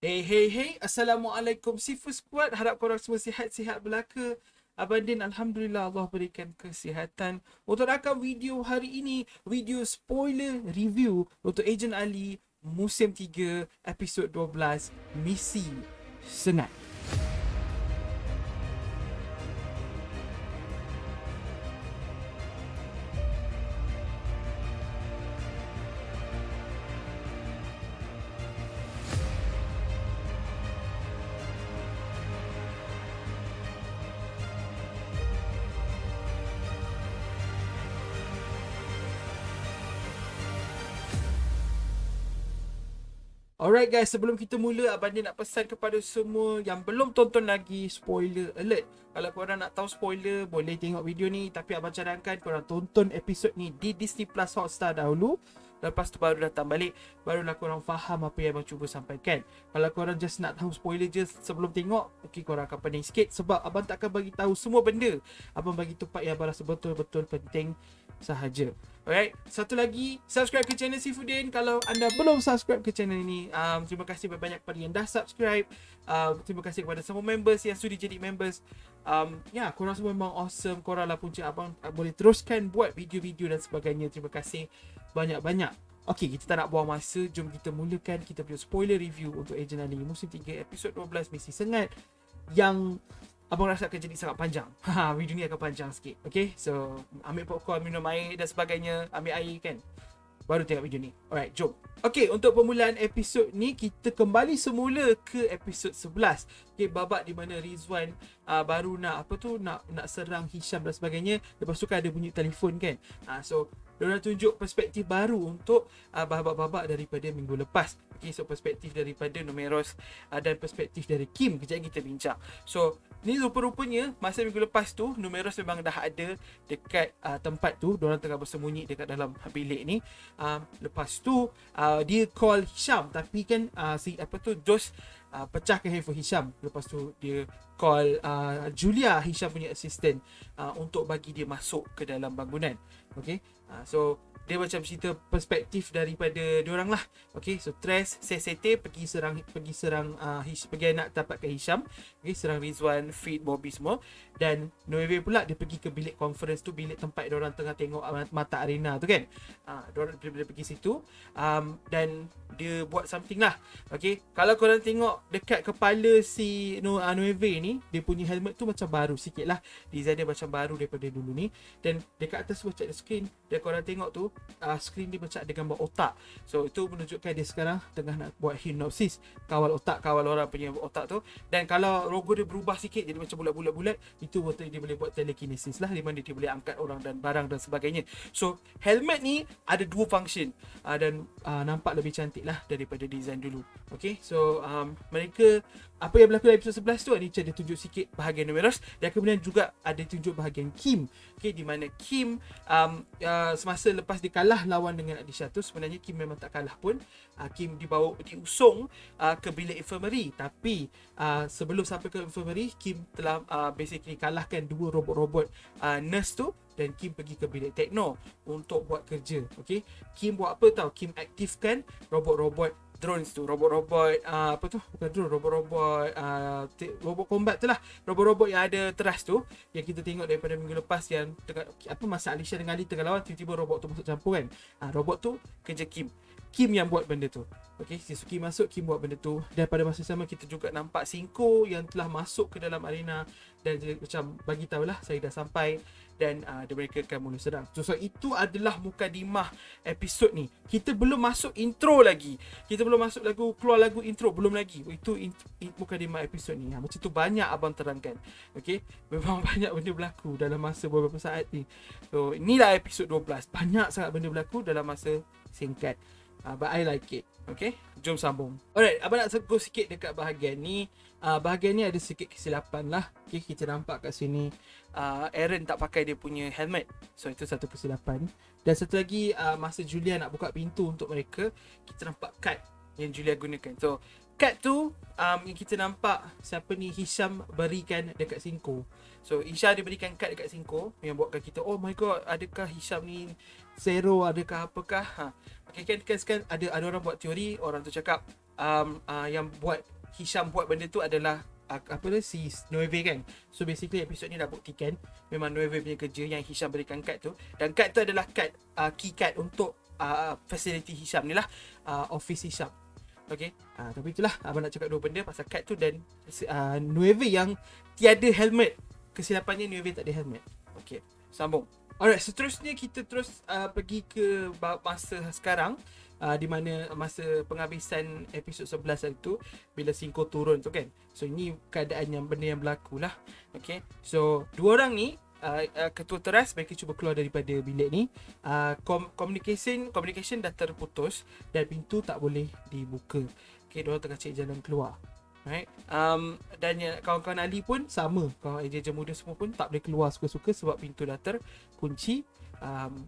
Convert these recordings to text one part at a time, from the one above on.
Hey. Assalamualaikum Seafood Squad. Harap korang semua sihat-sihat belaka. Abang Din, Alhamdulillah Allah berikan kesihatan. Untuk rakam video hari ini, video spoiler review untuk Agent Ali musim 3 episod 12 Misi Sengat. Alright guys, sebelum kita mula, Abang Din nak pesan kepada semua yang belum tonton lagi, spoiler alert. Kalau korang nak tahu spoiler, boleh tengok video ni. Tapi Abang cadangkan korang tonton episod ni di Disney Plus Hotstar dahulu. Lepas tu baru datang balik, barulah korang faham apa yang Abang cuba sampaikan. Kalau korang just nak tahu spoiler je sebelum tengok, mungkin korang akan pening sikit. Sebab Abang takkan bagi tahu semua benda. Abang bagi tempat yang Abang rasa betul-betul penting sahaja. Alright, satu lagi, subscribe ke channel Seafoodin kalau anda belum subscribe ke channel ini. Terima kasih banyak kepada yang dah subscribe. Terima kasih kepada semua members yang sudi jadi members. Korang semua memang awesome. Korang lah punca abang boleh teruskan buat video-video dan sebagainya. Terima kasih banyak-banyak. Okay, kita tak nak buang masa. Jom kita mulakan kita punya spoiler review untuk Agent Ali musim 3 episod 12 Misi Sengat yang abang rasa akan jadi sangat panjang. Video ni akan panjang sikit. Okay, so ambil popcorn, minum air dan sebagainya. Ambil air kan, baru tengok video ni. Alright, jom. Okay, untuk permulaan episod ni, kita kembali semula ke episod 11. Okay, babak di mana Rizwan baru nak nak serang Hisham dan sebagainya. Lepas tu kan ada bunyi telefon kan. So diorang tunjuk perspektif baru untuk babak-babak daripada minggu lepas. Okay, so perspektif daripada Numeros dan perspektif dari Kim. Kejap kita bincang. So ni rupa-rupanya masa minggu lepas tu Numeros memang dah ada dekat tempat tu. Diorang tengah bersembunyi dekat dalam bilik ni. Lepas tu dia call Hisham, tapi kan Jos pecahkan handphone Hisham. Lepas tu dia call Julia, Hisham punya assistant, untuk bagi dia masuk ke dalam bangunan. Okay, so dia macam cerita perspektif daripada diorang lah. Okay, so Tres Sesete pergi serang pergi nak dapatkan Hisham. Okay, serang Rizwan, Feed, Bobby semua. Dan Noeve pula dia pergi ke bilik conference tu, bilik tempat diorang tengah tengok mata arena tu kan. Dia pergi situ, dan dia buat something lah. Okay, kalau korang tengok dekat kepala si Noeve ni, dia punya helmet tu macam baru sikit lah. Design dia macam baru daripada dulu ni. Dan dekat atas macam ada screen, dan korang tengok tu, screen dia macam ada gambar otak. So itu menunjukkan dia sekarang tengah nak buat hypnosis, kawal otak, kawal orang punya otak tu. Dan kalau logo dia berubah sikit jadi macam bulat-bulat, itu betul dia boleh buat telekinesis lah, di mana dia boleh angkat orang dan barang dan sebagainya. So helmet ni ada dua function, dan nampak lebih cantik lah daripada design dulu. Okay, so mereka, apa yang berlaku dalam episod 11 tu, dia tunjuk sikit bahagian Numeros, dan kemudian juga ada tunjuk bahagian Kim. Okay, di mana Kim semasa lepas dia kalah lawan dengan Adisha tu, sebenarnya Kim memang tak kalah pun. Kim diusung ke bilik infirmary, tapi sebelum sampai ke infirmary, Kim telah basically kalahkan dua robot-robot nurse tu, dan Kim pergi ke bilik tekno untuk buat kerja. Okay, Kim buat apa tau? Kim aktifkan robot-robot drones tu, robot-robot bukan drone, robot combat tu lah, robot-robot yang ada teras tu, yang kita tengok daripada minggu lepas, yang tengah masa Alisha dengan Ali tengah lawan, tiba-tiba robot tu masuk campur kan. Robot tu kerja Kim yang buat benda tu. Okay, so Kim masuk, Kim buat benda tu. Dan pada masa sama kita juga nampak Cinco yang telah masuk ke dalam arena, dan dia macam bagi tahulah saya dah sampai, dan mereka akan mula serang. So itu adalah mukadimah episod ni. Kita belum masuk intro lagi. Kita belum masuk keluar lagu intro, belum lagi. Itu mukadimah episod ni. Macam tu banyak abang terangkan. Okay, memang banyak benda berlaku dalam masa beberapa saat ni. So inilah episod 12. Banyak sangat benda berlaku dalam masa singkat. But I like it. Okay, jom sambung. Alright, abang nak tegur sikit dekat bahagian ni. Bahagian ni ada sikit kesilapan lah. Okay, kita nampak kat sini Aaron tak pakai dia punya helmet. So itu satu kesilapan. Dan satu lagi, masa Julia nak buka pintu untuk mereka, kita nampak kad yang Julia gunakan. So kad tu yang kita nampak siapa ni, Hisham berikan dekat Cinco. So Isha dia berikan kad dekat Cinco, yang buatkan kita, oh my god, adakah Hisham ni Zero, adakah apakah. Okay, kan ada orang buat teori, orang tu cakap yang buat Hisham buat benda tu adalah apa dia, si Nueve kan. So basically episod ni dah buktikan memang Nueve punya kerja yang Hisham berikan kad tu, dan kad tu adalah kad key card untuk facility Hisham ni lah, office Hisham. Okay, tapi itulah abang nak cakap dua benda pasal kad tu dan Nueve yang tiada helmet. Kesilapannya Nueve tak ada helmet. Okay, sambung. Alright, seterusnya kita terus pergi ke masa sekarang, di mana masa penghabisan episod 11 hari tu, bila Cinco turun tu kan. So ini keadaan yang benda yang berlaku lah. Okay, so dua orang ni, ketua teras mereka cuba keluar daripada bilik ni. Communication dah terputus dan pintu tak boleh dibuka. Okay, diorang tengah cari jalan keluar. Right. Dan kawan-kawan Ali pun sama, kawan eja-eja muda semua pun tak boleh keluar suka-suka sebab pintu dah terkunci.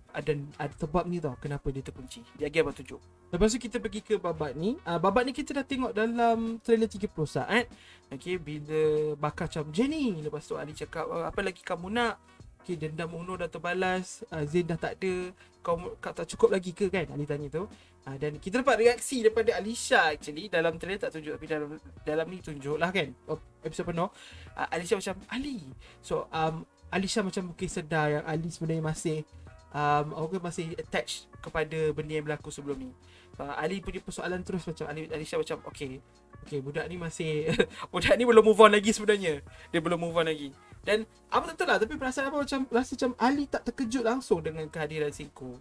Ada sebab ni tau kenapa dia terkunci. Dia lagi abang tunjuk. Lepas tu kita pergi ke babat ni. Babat ni kita dah tengok dalam trailer 30 saat. Okay, bila bakar macam Jenny, lepas tu Ali cakap apa lagi kamu nak. Okay, dendam Uno dah terbalas, Zain dah tak ada, kau tak cukup lagi ke kan, Ali tanya tu. Dan kita dapat reaksi daripada Alisha actually. Dalam trailer tak tunjuk, tapi dalam ni tunjuk lah kan, episod penuh. Alisha macam Ali. So Alisha macam mungkin sedar yang Ali sebenarnya masih attached kepada benda yang berlaku sebelum ni. Ali punya persoalan terus macam Alisha macam okay, budak ni masih budak ni belum move on lagi sebenarnya. Dia belum move on lagi. Dan apa tak tahu lah, tapi perasaan apa macam rasa macam Ali tak terkejut langsung dengan kehadiran Cinco.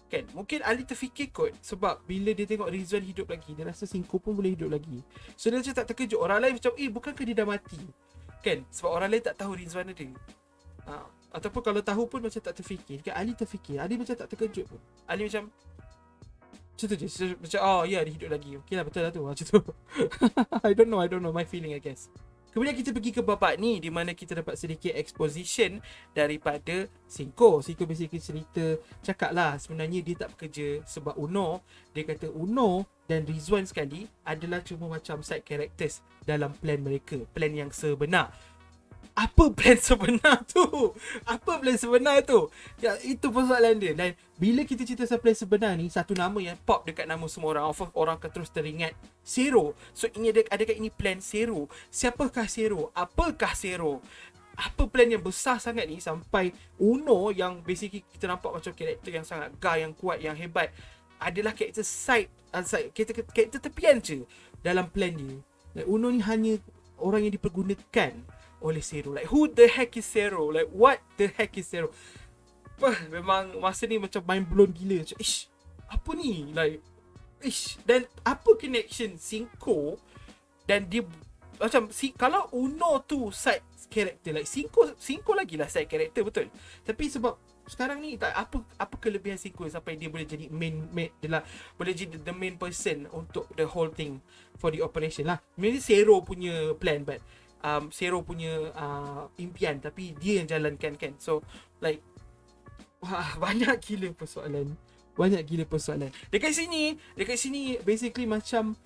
Kan? Mungkin Ali terfikir kot sebab bila dia tengok Rizwan hidup lagi, dia rasa Cinco pun boleh hidup lagi. So dia macam tak terkejut. Orang lain macam bukankah dia dah mati? Kan? Sebab orang lain tak tahu Rizwan ada. Ataupun kalau tahu pun macam tak terfikir. Kan Ali terfikir. Ali macam tak terkejut pun. Ali macam tu je. Macam ya, dia hidup lagi. Okay lah, betul lah tu. Macam tu. I don't know. My feeling I guess. Kemudian kita pergi ke babak ni, di mana kita dapat sedikit exposition daripada Cinco. Cinco basically cerita, cakap lah sebenarnya dia tak bekerja sebab Uno. Dia kata Uno dan Rizwan sekali adalah cuma macam side characters dalam plan mereka. Plan yang sebenar. Apa plan sebenar tu? Apa plan sebenar tu? Ya, itu persoalan dia. Dan bila kita cerita pasal plan sebenar ni, satu nama yang pop dekat nama semua orang, orang akan terus teringat Zero. So ini adakah ini plan Zero? Siapakah Zero? Apakah Zero? Apa plan yang besar sangat ni sampai Uno yang basically kita nampak macam karakter yang sangat yang kuat, yang hebat, adalah karakter karakter tepian je dalam plan dia. Like, Uno ni hanya orang yang dipergunakan oleh Zero. Like, who the heck is Zero? Like, what the heck is Zero? Memang masa ni macam mind blown gila. Macam, apa ni? Like, dan apa connection Cinco dan dia macam kalau Uno tu side character, like Cinco lagi lah side character, betul. Tapi sebab sekarang ni tak apa kelebihan Cinco sampai dia boleh jadi boleh jadi the main person untuk the whole thing for the operation lah. Maybe Zero punya plan, but Zero punya impian, tapi dia yang jalankan kan. So like banyak gila persoalan. Dekat sini basically macam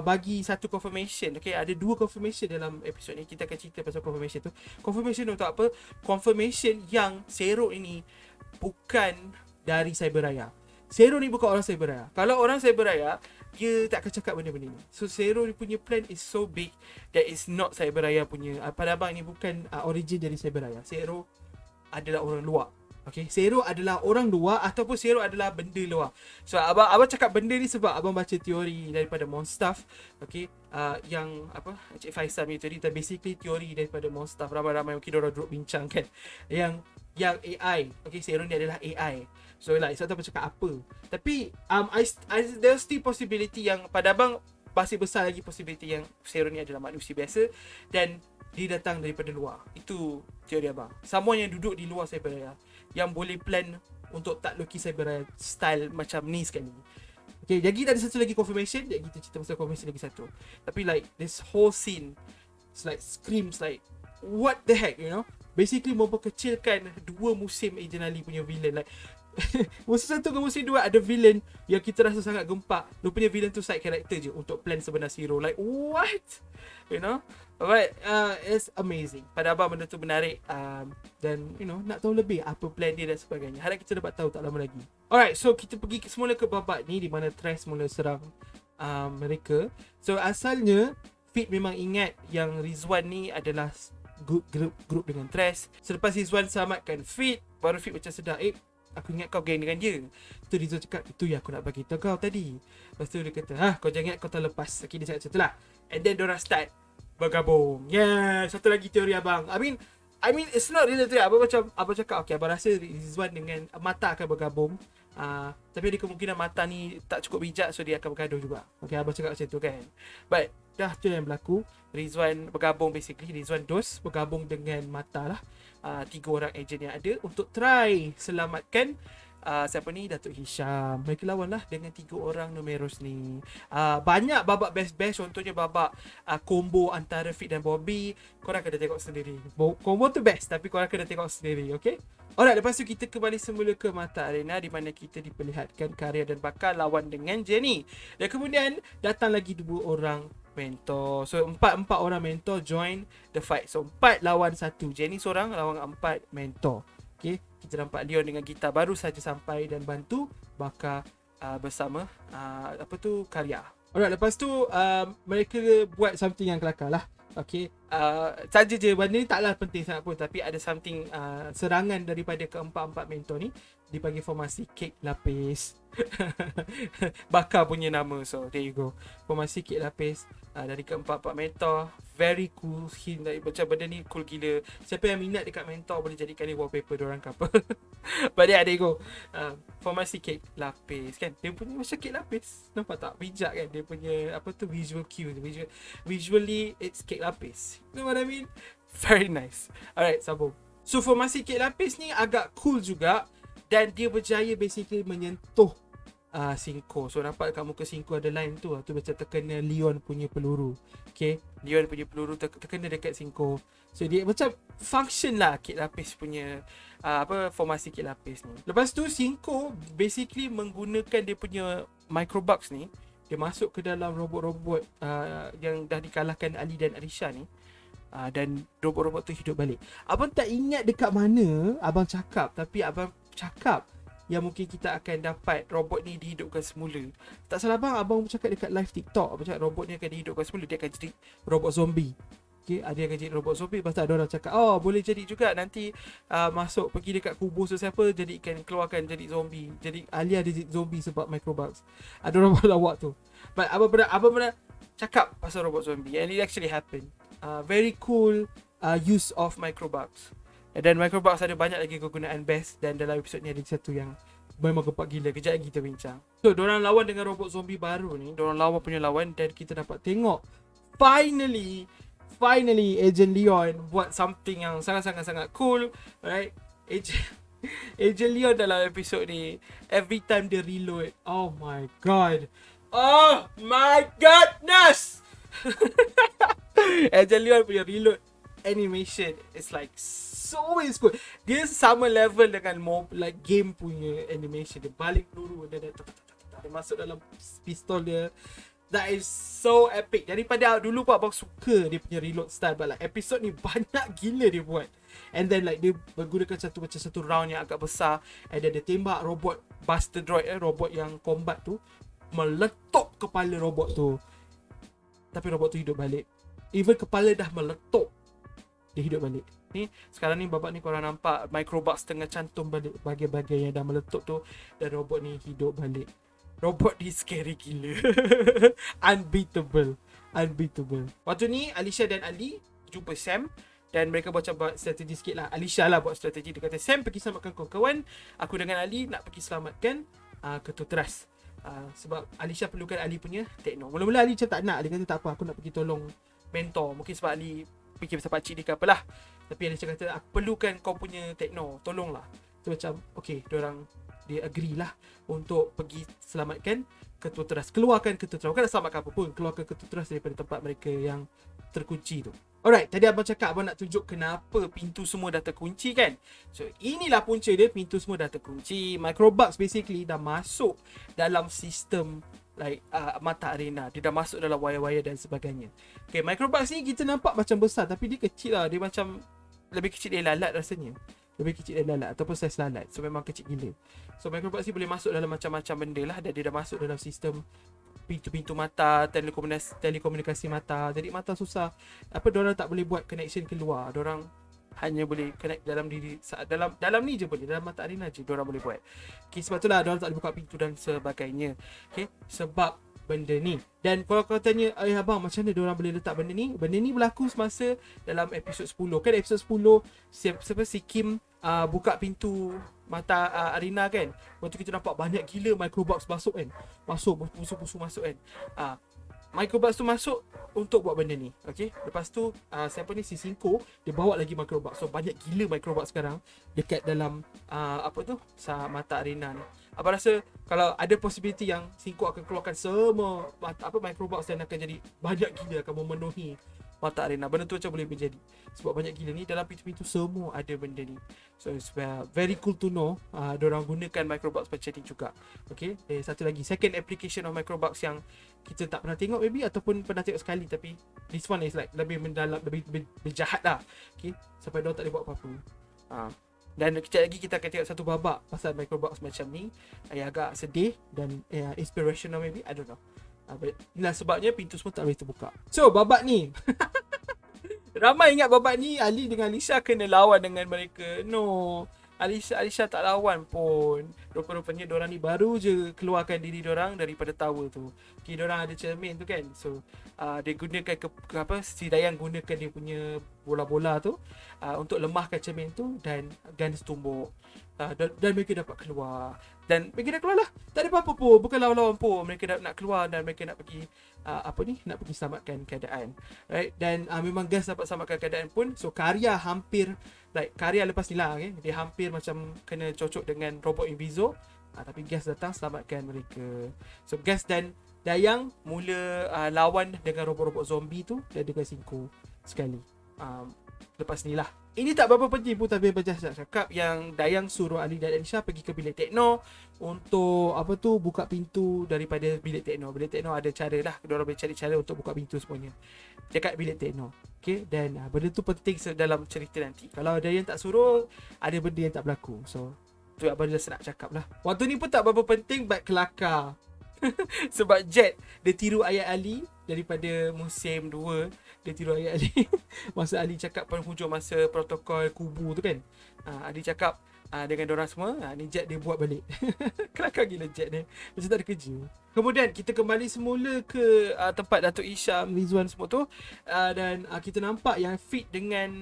bagi satu confirmation. Okay, ada dua confirmation dalam episod ni. Kita akan cerita pasal confirmation tu. Confirmation untuk apa? Confirmation yang Zero ini bukan dari Cyberraya. Zero ni bukan orang Cyberraya. Kalau orang Cyberraya, dia tak akan cakap benda-benda ni. So Zero punya plan is so big that is not Cyberraya punya. Pada abang ni bukan origin dari Cyberraya. Zero adalah orang luar. Okay, Zero adalah orang luar ataupun Zero adalah benda luar. So abang cakap benda ni sebab abang baca teori daripada Monstaff. Okay, yang apa, Encik Faisal punya teori. Basically teori daripada Monstaff. Ramai-ramai mungkin orang duduk bincang kan, yang AI. Okay, Zero ni adalah AI. So like, sebab tu cakap apa. Tapi there's still possibility yang pada abang masih besar lagi possibility yang Zero ni adalah manusia biasa dan dia datang daripada luar. Itu teori abang. Someone yang duduk di luar Cyberraya yang boleh plan untuk takluki Cyberraya style macam ni sekali. Okay, jadi ada satu lagi confirmation. Jadi kita cerita pasal confirmation lagi satu. Tapi like, this whole scene, it's like screams like, what the heck, you know? Basically memperkecilkan dua musim Agent Ali punya villain. Like, musim 1 ke musim 2 ada villain yang kita rasa sangat gempak. Rupanya villain tu side character je untuk plan sebenar Zero. Like, what? You know? But it's amazing. Pada abang benda tu menarik. Dan you know, nak tahu lebih apa plan dia dan sebagainya. Harap kita dapat tahu tak lama lagi. Alright, so kita pergi semula ke babak ni di mana Trash mula serang mereka. So asalnya Fit memang ingat yang Rizwan ni adalah grup dengan Tres. Selepas Rizwan selamatkan Fit, baru Fit macam sedar, aku ingat kau geng dengan dia. Tu Rizwan cakap, itu yang aku nak bagi tahu kau tadi. Lepas tu dia kata, kau jangan ingat kau terlepas. Okay, dia cakap macam tu lah. And then diorang start bergabung. Yeah, satu lagi teori abang. I mean it's not really teori. Abang cakap, okay, abang rasa Rizwan dengan Mata akan bergabung. Tapi ada kemungkinan Mata ni tak cukup bijak, so dia akan bergaduh juga. Okay, abang cakap macam tu kan. But dah tu yang berlaku. Rizwan bergabung, basically Rizwan Dos bergabung dengan Mata lah. 3 orang ejen yang ada untuk try selamatkan siapa ni, Datuk Hisham. Mereka lawan lah dengan 3 orang numeros ni. Banyak babak best-best. Contohnya babak combo antara Fit dan Bobby. Korang kena tengok sendiri. Combo tu best, tapi korang kena tengok sendiri. Okay. Alright, lepas tu kita kembali semula ke Mata Arena, di mana kita diperlihatkan karya dan bakal lawan dengan Jenny. Dan kemudian datang lagi 2 orang mentor. So 4 orang mentor join the fight. So 4 lawan 1. Jenny seorang lawan 4 mentor. Okay, kita nampak Leon dengan gitar baru saja sampai dan bantu bakar bersama karya. Alright, lepas tu mereka buat something yang kelakar lah. Okay, saja je benda ni taklah penting sangat pun, tapi ada something serangan daripada keempat-empat mentor ni dipanggil formasi kek lapis. Bakar punya nama. So there you go, formasi kek lapis dari keempat-empat mentor. Very cool skin, macam benda ni cool gila. Siapa yang minat dekat mentor boleh jadikan ni wallpaper diorang couple. But there you go, formasi kek lapis kan. Dia punya macam kek lapis, nampak tak bijak kan. Dia punya visual cue, visually it's kek lapis. You know what I mean? Very nice. Alright, sambung. So formasi kek lapis ni agak cool juga, dan dia berjaya basically menyentuh Cinco. So nampak kat muka Cinco ada line tu macam terkena Leon punya peluru. Okay, Leon punya peluru terkena dekat Cinco. So dia macam function lah kit lapis punya formasi kit lapis ni. Lepas tu Cinco basically menggunakan dia punya microbugs ni. Dia masuk ke dalam robot-robot yang dah dikalahkan Ali dan Alisha ni. Dan robot-robot tu hidup balik. Abang tak ingat dekat mana abang cakap, tapi abang cakap yang mungkin kita akan dapat robot ni dihidupkan semula. Tak salah abang cakap dekat live TikTok. Abang cakap robot ni akan dihidupkan semula. Dia akan jadi robot zombie. Okay, dia akan jadi robot zombie. Lepas tu ada orang cakap, boleh jadi juga nanti masuk pergi dekat kubur sesiapa, jadikan keluarkan jadi zombie. Jadi Alia dia jadi zombie sebab microbugs. Ada orang buat lawak tu. But abang pernah cakap pasal robot zombie, and it actually happened. Very cool use of microbugs. Dan microbugs ada banyak lagi kegunaan best, dan dalam episod ni ada satu yang memang gepak gila. Kejap lagi kita bincang. So diorang lawan dengan robot zombie baru ni. Diorang lawan punya lawan, dan kita dapat tengok finally Agent Leon buat something yang sangat-sangat cool. Right, Agent Leon dalam episod ni, every time dia reload, oh my godness. Agent Leon punya reload animation is like so cool. Dia sama level dengan like game punya animation. Dia balik peluru, dia masuk dalam pistol dia. That is so epic. Daripada dulu pun abang suka dia punya reload style, but like episode ni banyak gila dia buat. And then like dia menggunakan satu round yang agak besar, and then dia tembak robot Buster Droid, robot yang combat tu, meletup kepala robot tu. Tapi robot tu hidup balik. Even kepala dah meletup, dia hidup balik. Ni sekarang ni babak ni korang nampak microbugs tengah cantum balik bahagian-bahagian yang dah meletup tu, dan robot ni hidup balik. Robot ni scary gila. Unbeatable. Waktu ni Alisha dan Ali jumpa Sam, dan mereka macam buat strategi sikit lah. Alisha lah buat strategi. Dia kata, Sam pergi selamatkan kawan-kawan, aku dengan Ali nak pergi selamatkan Ketua Teras. Sebab Alisha perlukan Ali punya tekno. Mula-mula Ali macam tak nak. Dia kata tak apa, aku nak pergi tolong mentor. Mungkin sebab Ali fikir pasal pakcik dia ke apalah. Tapi Alisha kata, aku perlukan kau punya tekno, tolonglah. So macam okay, dia agree lah untuk pergi selamatkan Ketua Teras. Keluarkan Ketua Teras. Bukan nak selamatkan apa pun, keluarkan Ketua Teras daripada tempat mereka yang terkunci tu. Alright, tadi abang cakap abang nak tunjuk kenapa pintu semua dah terkunci kan. So inilah punca dia, pintu semua dah terkunci. Microbugs basically dah masuk dalam sistem like Mata Arena. Dia dah masuk dalam wire-wire dan sebagainya. Okay, microbugs ni kita nampak macam besar, tapi dia kecil lah. Dia macam lebih kecil dari lalat rasanya. Lebih kecil dari lalat ataupun saiz lalat. So memang kecil gila. So microbugs ni boleh masuk dalam macam-macam benda lah, dan dia dah masuk dalam sistem pintu-pintu mata, telekomunikasi mata. Jadi mata susah. Diorang tak boleh buat connection keluar. Diorang hanya boleh connect dalam diri, dalam ni je boleh, dalam mata arena je diorang boleh buat. Okay, sebab itulah diorang tak boleh buka pintu dan sebagainya. Okay, sebab benda ni. Dan kalau kau tanya, abang macam mana diorang boleh letak benda ni? Benda ni berlaku semasa dalam episod 10. Kan episod 10 si Kim buka pintu mata arena kan. Waktu kita nampak banyak gila microbox masuk kan. Masuk busu-busu masuk kan. Microbox tu masuk untuk buat benda ni. Okay, lepas tu siapa ni, si Cinco, dia bawa lagi microbox. So banyak gila microbox sekarang dekat dalam mata arena ni. Abang rasa kalau ada possibility yang Cinco akan keluarkan semua microbox dan akan jadi banyak gila, akan memenuhi mata arena. Benda tu macam boleh menjadi sebab banyak gila ni dalam pintu-pintu semua ada benda ni. So it's very cool to know diorang gunakan microbox macam ni juga. Okay, satu lagi, second application of microbox yang kita tak pernah tengok maybe, ataupun pernah tengok sekali, tapi this one is like lebih mendalam, lebih berjahat lah. Okay, sampai diorang tak boleh buat apa-apa. Dan kejap lagi kita akan tengok satu babak pasal microbox macam ni yang agak sedih dan inspirational maybe, I don't know. Inilah sebabnya pintu semua tak boleh terbuka. So babak ni ramai ingat babak ni Ali dengan Alisha kena lawan dengan mereka. No, Alisha tak lawan pun. Rupa-rupanya diorang ni baru je keluarkan diri diorang daripada tower tu. Okay, diorang ada cermin tu kan. So dia gunakan si Dayang gunakan dia punya bola-bola tu untuk lemahkan cermin tu, dan Guns tumbuk. Dan mereka dapat keluar. Dan mereka dah keluar lah. Tak ada apa-apa pun. Bukan lawan-lawan pun. Mereka nak keluar dan mereka nak pergi nak pergi selamatkan keadaan. Right? Dan memang Guns dapat selamatkan keadaan pun. So Karya hampir, Karya lepas ni lah, okay? Dia hampir macam kena cocok dengan robot Invizo. Tapi Guns datang selamatkan mereka. So Guns dan Dayang mula lawan dengan robot-robot zombie tu dan dengan Cinco sekali. Lepas ni lah. Ini tak berapa penting pun, tapi Abang Jas nak cakap yang Dayang suruh Ali dan Alisha pergi ke bilik tekno untuk buka pintu daripada bilik tekno. Bilik tekno ada cara lah, diorang boleh cari cara untuk buka pintu semuanya dekat bilik tekno. Okay, dan benda tu penting dalam cerita nanti. Kalau Dayang tak suruh, ada benda yang tak berlaku. So tu Abang Jas nak cakap lah. Waktu ni pun tak berapa penting, but kelakar. Sebab Jet dia tiru ayat Ali daripada musim 2. Dia tiru ayat Ali masa Ali cakap penghujung masa protokol kubu tu kan. Ali cakap dengan dorang semua, ni Jet dia buat balik. Kelakar gila Jet ni, macam tak ada kerja. Kemudian kita kembali semula ke tempat Datuk Isham, Rizwan semua tu, dan kita nampak yang fit dengan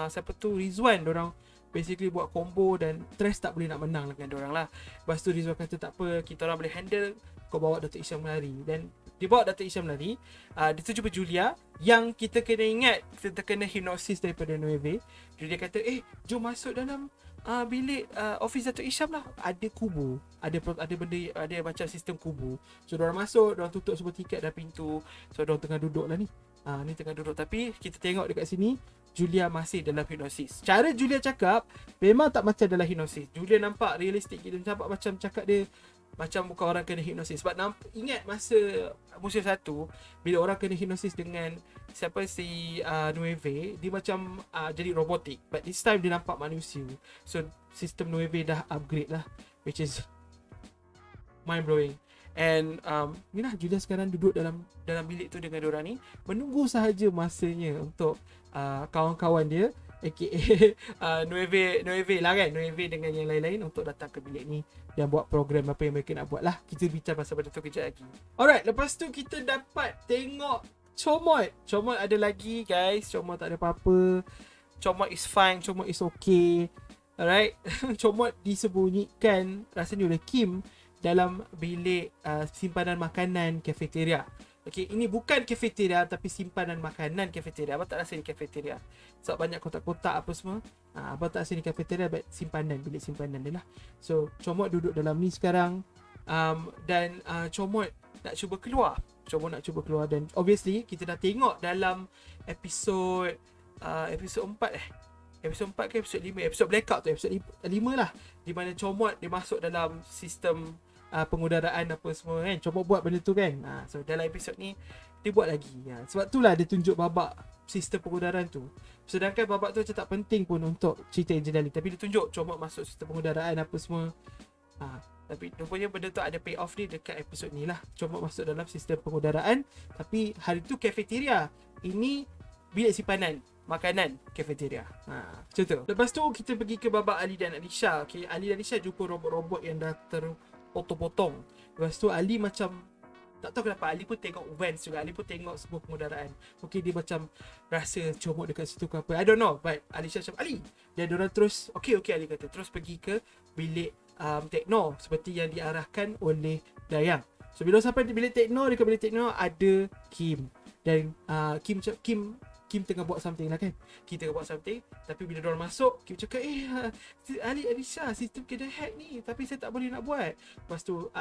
siapa tu, Rizwan. Dorang basically buat combo dan Tres tak boleh nak menang dengan diorang lah. Lepas tu Rizwan kata tak apa, kita orang boleh handle, kau bawa Datuk Isham lari. Dan dia bawa Datuk Isham lari. Dia tu jumpa Julia, yang kita kena ingat kita kena hipnosis daripada Nueve. Julia kata, jom masuk dalam bilik office Datuk Isham lah. Ada kubu, ada benda, ada macam sistem kubu. So diorang masuk, diorang tutup semua tiket dan pintu. So diorang tengah duduk lah ni. Ni tengah duduk, tapi kita tengok dekat sini Julia masih dalam hipnosis. Cara Julia cakap memang tak macam dalam hipnosis. Julia nampak realistik, kita nampak macam cakap dia macam bukan orang kena hipnosis. Sebab ingat masa musim 1 bila orang kena hipnosis dengan siapa, si Nueve, dia macam jadi robotik, but this time dia nampak manusia. So sistem Nueve dah upgrade lah, which is mind blowing. And ni lah Julia sekarang duduk dalam bilik tu dengan diorang ni, menunggu sahaja masanya untuk kawan-kawan dia, aka Nueve lah kan, Nueve dengan yang lain-lain untuk datang ke bilik ni dan buat program apa yang mereka nak buat lah. Kita bincang pasal benda tu kejap lagi. Alright, lepas tu kita dapat tengok Comot ada lagi guys. Comot tak ada apa-apa. Comot is fine, Comot is okay. Alright. Comot disembunyikan rasanya oleh Kim dalam bilik simpanan makanan cafeteria. Okay, ini bukan cafeteria tapi simpanan makanan cafeteria. Abang tak rasa ni cafeteria sebab banyak kotak-kotak apa semua. Abang tak rasa ni cafeteria, but simpanan, bilik simpanan dia lah. So Comot duduk dalam ni sekarang, dan Comot nak cuba keluar. Dan obviously kita dah tengok dalam episod 4 episod 4 ke episod 5, episod blackout tu, episod 5 lah, di mana Comot dia masuk dalam sistem pengudaraan apa semua kan. Comot buat benda tu kan. So dalam episod ni dia buat lagi. Sebab itulah dia tunjuk babak sistem pengudaraan tu. Sedangkan babak tu macam tak penting pun untuk cerita Angel Darling, tapi dia tunjuk Comot masuk sistem pengudaraan apa semua. Tapi rupanya benda tu ada pay off dia dekat episod ni lah. Comot masuk dalam sistem pengudaraan. Tapi hari tu cafeteria. Ini bilik simpanan makanan cafeteria. Macam tu. Lepas tu kita pergi ke babak Ali dan Alisha. Okay, Ali dan Alisha jumpa robot-robot yang dah terpotong-potong. Lepas tu Ali macam tak tahu kenapa Ali pun tengok Vance juga. Ali pun tengok sebuah pengudaraan. Okay, dia macam rasa comot dekat situ ke apa. I don't know. But Alisha macam Ali. Dan diorang terus okay Ali kata terus pergi ke bilik tekno seperti yang diarahkan oleh Dayang. So bila sampai di bilik tekno, dekat bilik tekno ada Kim. Dan Kim tengah buat something lah kan. Kim tengah buat something. Tapi bila diorang masuk, Kim cakap, Alisha, sistem kena hack ni. Tapi saya tak boleh nak buat. Lepas tu,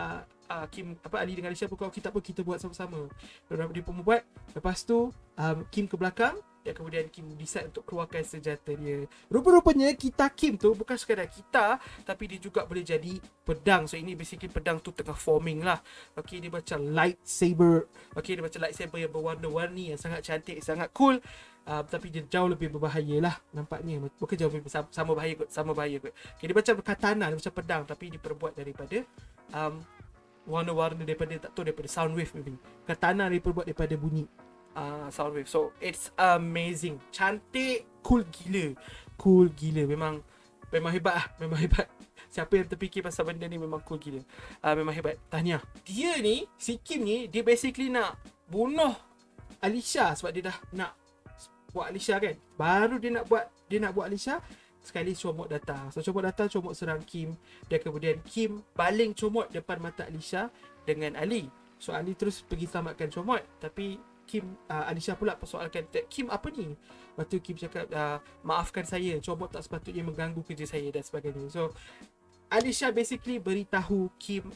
Ali dengan Alisha pun kau, kita buat sama-sama. Dia pun buat. Lepas tu, Kim ke belakang. Dan kemudian Kim decide untuk keluarkan senjata dia. Rupa-rupanya kita Kim tu bukan sekadar kita, tapi dia juga boleh jadi pedang. So ini basically pedang tu tengah forming lah. Okay, dia macam lightsaber. Okay, dia macam lightsaber yang berwarna-warni, yang sangat cantik, sangat cool. Tapi dia jauh lebih berbahaya lah nampaknya. Bukan jauh lebih sama bahaya kot. Okay, dia macam katana, dia macam pedang, tapi diperbuat daripada warna-warna daripada sound wave maybe. Katana diperbuat daripada bunyi sound wave. So it's amazing, cantik, cool gila. Memang hebat lah. Memang hebat. Siapa yang terfikir pasal benda ni memang cool gila. Memang hebat. Tahniah. Dia ni, si Kim ni, dia basically nak bunuh Alisha sebab dia dah nak buat Alisha kan. Baru dia nak buat Alisha, sekali comot datang. So comot datang, comot serang Kim. Dan kemudian Kim baling comot depan mata Alisha dengan Ali. So Ali terus pergi selamatkan comot. Tapi Alisha pula persoalkan, Kim apa ni? Lepas tu Kim cakap, maafkan saya, comot tak sepatutnya mengganggu kerja saya dan sebagainya. So Alisha basically beritahu Kim,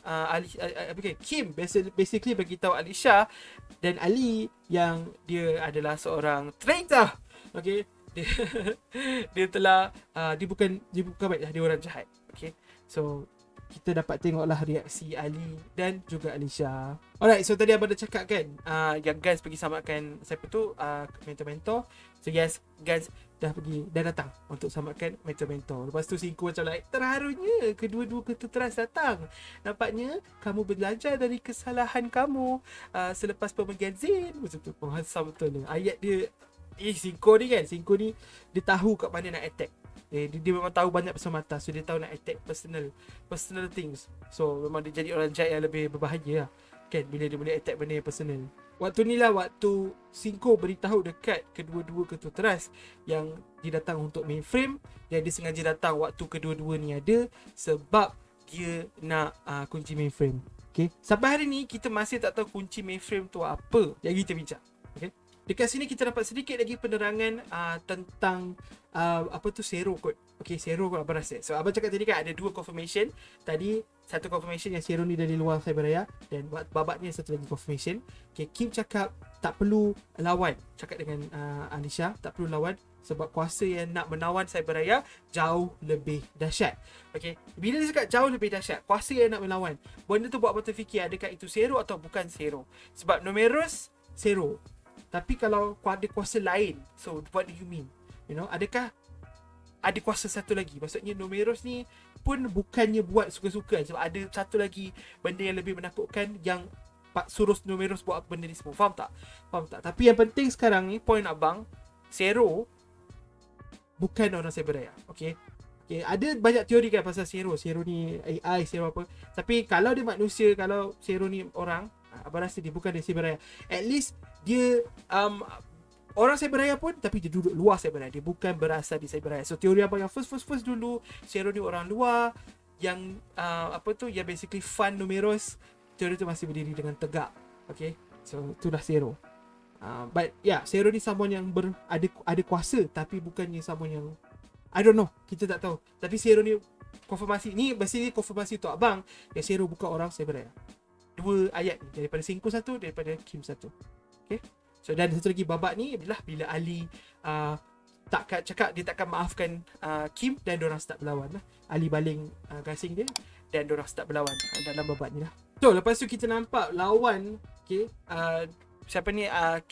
Kim basically beritahu Alisha dan Ali yang dia adalah seorang traitor. Okay, dia telah dia bukan baik lah, dia orang jahat. Okay, so kita dapat tengoklah reaksi Ali dan juga Alisha. Alright, so tadi abang dah cakap kan, yang Gans pergi selamatkan siapa tu, mentor-mentor. So yes, Gans dah datang untuk selamatkan mentor-mentor. Lepas tu Singko macam like, terharunya kedua-dua ketuteras datang. Nampaknya kamu belajar dari kesalahan kamu selepas pemegang Zin. Macam tu, penghasam betul ni. Ayat dia, Singko ni dia tahu kat mana nak attack. Dia memang tahu banyak pasal mata. So dia tahu nak attack personal things. So memang dia jadi orang jahat yang lebih berbahaya lah, kan, bila dia boleh attack benda yang personal. Waktu ni lah waktu Singko beritahu dekat kedua-dua ketua teras yang dia datang untuk mainframe. Dan dia sengaja datang waktu kedua-dua ni ada sebab dia nak kunci mainframe. Okay, sampai hari ni kita masih tak tahu kunci mainframe tu apa yang kita bincang. Okay, dekat sini kita dapat sedikit lagi penerangan tentang Zero kot. Okay, Zero kot abang rasa. So abang cakap tadi kan ada dua confirmation. Tadi satu confirmation yang Zero ni dari luar Cyberraya, dan babak ni satu lagi confirmation. Okay, Kim cakap tak perlu lawan. Cakap dengan Alisha tak perlu lawan sebab kuasa yang nak menawan Cyberraya jauh lebih dahsyat. Okay, bila dia cakap jauh lebih dahsyat, kuasa yang nak melawan, benda tu buat abang terfikir adakah itu Zero atau bukan Zero. Sebab Numerous Zero, tapi kalau ada kuasa lain, so what do you mean? You know, adakah ada kuasa satu lagi? Maksudnya Numerous ni pun bukannya buat suka-suka, sebab ada satu lagi benda yang lebih menakutkan yang suruh Numerous buat benda ni semua. Faham tak? Tapi yang penting sekarang ni, point abang, Zero bukan orang Cyberraya. Okay, ada banyak teori kan pasal Zero ni AI, Zero apa. Tapi kalau dia manusia, kalau Zero ni orang, abang rasa dia bukan dari Cyberraya. At least dia orang Cyberraya pun, tapi dia duduk luar Cyberraya. Dia bukan berasal di Cyberraya. So teori abang yang first dulu, Zero ni orang luar yang yang basically fund Numerous. Teori tu masih berdiri dengan tegak. Okay, so itulah Zero. But yeah, Zero ni someone yang ada kuasa, tapi bukannya someone yang, I don't know, kita tak tahu. Tapi Zero ni konfirmasi, ni basically konfirmasi untuk abang yang Zero bukan orang Cyberraya. Dua ayat ni, daripada Singko satu, daripada Kim satu. Okay, so dan satu lagi babak ni adalah bila Ali takkan cakap dia takkan maafkan Kim, dan diorang start berlawan lah. Ali baling gasing dia dan diorang start berlawan dalam babak ni lah. So lepas tu kita nampak lawan, okay, siapa ni,